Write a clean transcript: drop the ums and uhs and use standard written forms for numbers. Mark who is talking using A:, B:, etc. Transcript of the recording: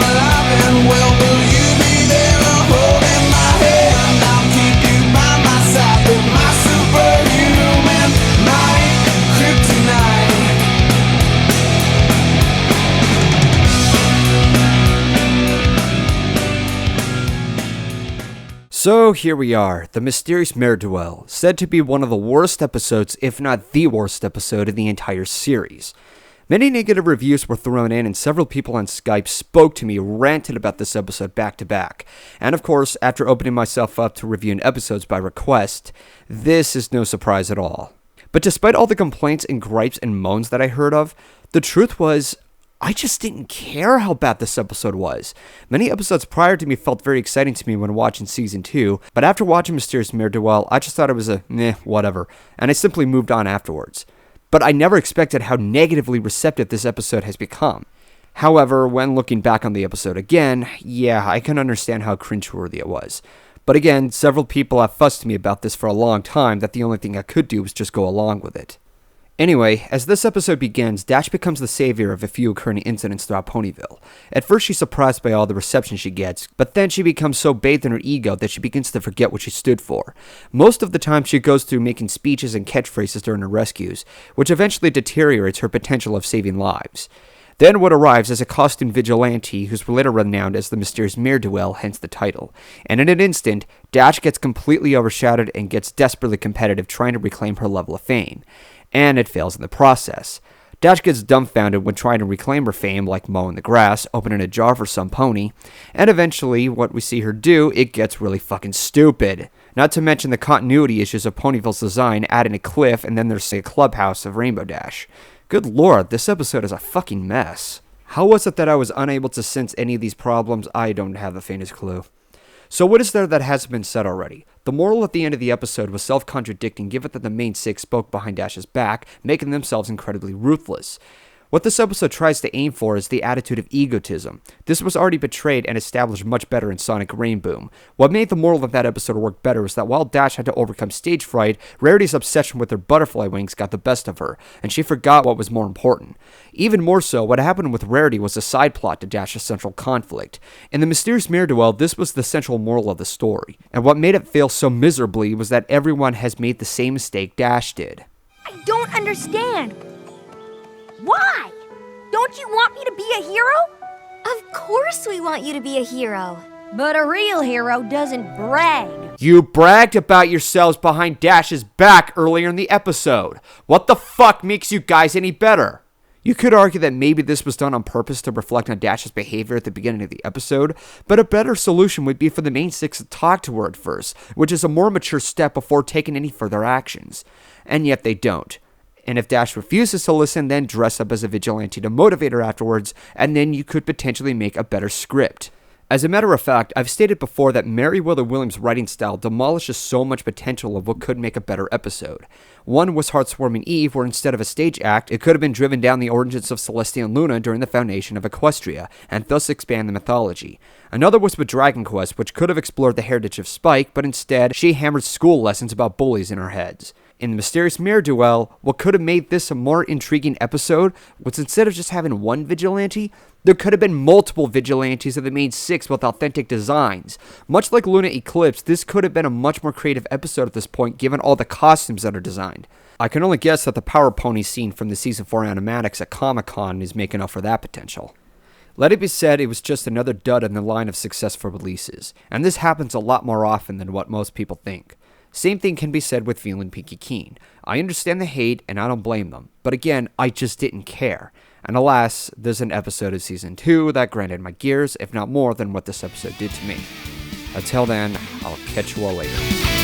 A: I'm alive and well. Will you be there holding my hand? I'll keep you by my side with my superhuman might, kryptonite.
B: So here we are, the mysterious Mare Do-Well, said to be one of the worst episodes, if not the worst episode in the entire series. Many negative reviews were thrown in, and several people on Skype spoke to me, ranted about this episode back to back. And of course, after opening myself up to reviewing episodes by request, this is no surprise at all. But despite all the complaints and gripes and moans that I heard of, the truth was, I just didn't care how bad this episode was. Many episodes prior to me felt very exciting to me when watching Season 2, but after watching Mysterious Mare Do-Well, I just thought it was a whatever, and I simply moved on afterwards. But I never expected how negatively receptive this episode has become. However, when looking back on the episode again, yeah, I can understand how cringeworthy it was. But again, several people have fussed me about this for a long time that the only thing I could do was just go along with it. Anyway, as this episode begins, Dash becomes the savior of a few occurring incidents throughout Ponyville. At first she's surprised by all the reception she gets, but then she becomes so bathed in her ego that she begins to forget what she stood for. Most of the time she goes through making speeches and catchphrases during her rescues, which eventually deteriorates her potential of saving lives. Then what arrives is a costumed vigilante who's later renowned as the mysterious Mare Do-Well, hence the title. And in an instant, Dash gets completely overshadowed and gets desperately competitive trying to reclaim her level of fame. And it fails in the process. Dash gets dumbfounded when trying to reclaim her fame, like mowing the grass, opening a jar for some pony, and eventually, what we see her do, it gets really fucking stupid. Not to mention the continuity issues of Ponyville's design, adding a cliff, and then there's a clubhouse of Rainbow Dash. Good lord, this episode is a fucking mess. How was it that I was unable to sense any of these problems? I don't have the faintest clue. So what is there that hasn't been said already? The moral at the end of the episode was self-contradicting given that the main six spoke behind Dash's back, making themselves incredibly ruthless. What this episode tries to aim for is the attitude of egotism. This was already betrayed and established much better in Sonic Rainboom. What made the moral of that episode work better was that while Dash had to overcome stage fright, Rarity's obsession with her butterfly wings got the best of her, and she forgot what was more important. Even more so, what happened with Rarity was a side plot to Dash's central conflict. In the Mysterious Mare Do-Well, this was the central moral of the story, and what made it fail so miserably was that everyone has made the same mistake Dash did.
C: I don't understand. Why? Don't you want me to be a hero?
D: Of course we want you to be a hero.
C: But a real hero doesn't brag.
B: You bragged about yourselves behind Dash's back earlier in the episode. What the fuck makes you guys any better? You could argue that maybe this was done on purpose to reflect on Dash's behavior at the beginning of the episode, but a better solution would be for the main six to talk to her at first, which is a more mature step before taking any further actions. And yet they don't. And if Dash refuses to listen, then dress up as a vigilante to motivate her afterwards, and then you could potentially make a better script. As a matter of fact, I've stated before that Meriwether Williams' writing style demolishes so much potential of what could make a better episode. One was Heartswarming Eve, where instead of a stage act, it could have been driven down the origins of Celestia and Luna during the foundation of Equestria, and thus expand the mythology. Another was with Dragon Quest, which could have explored the heritage of Spike, but instead, she hammered school lessons about bullies in her heads. In the Mysterious Mare Do-Well, what could have made this a more intriguing episode was instead of just having one vigilante, there could have been multiple vigilantes of the main six with authentic designs. Much like Luna Eclipse, this could have been a much more creative episode at this point given all the costumes that are designed. I can only guess that the Power Pony scene from the Season 4 animatics at Comic-Con is making up for that potential. Let it be said, it was just another dud in the line of successful releases, and this happens a lot more often than what most people think. Same thing can be said with Feeling Pinky Keen. I understand the hate, and I don't blame them. But again, I just didn't care. And alas, there's an episode of Season 2 that grinded my gears, if not more than what this episode did to me. Until then, I'll catch you all later.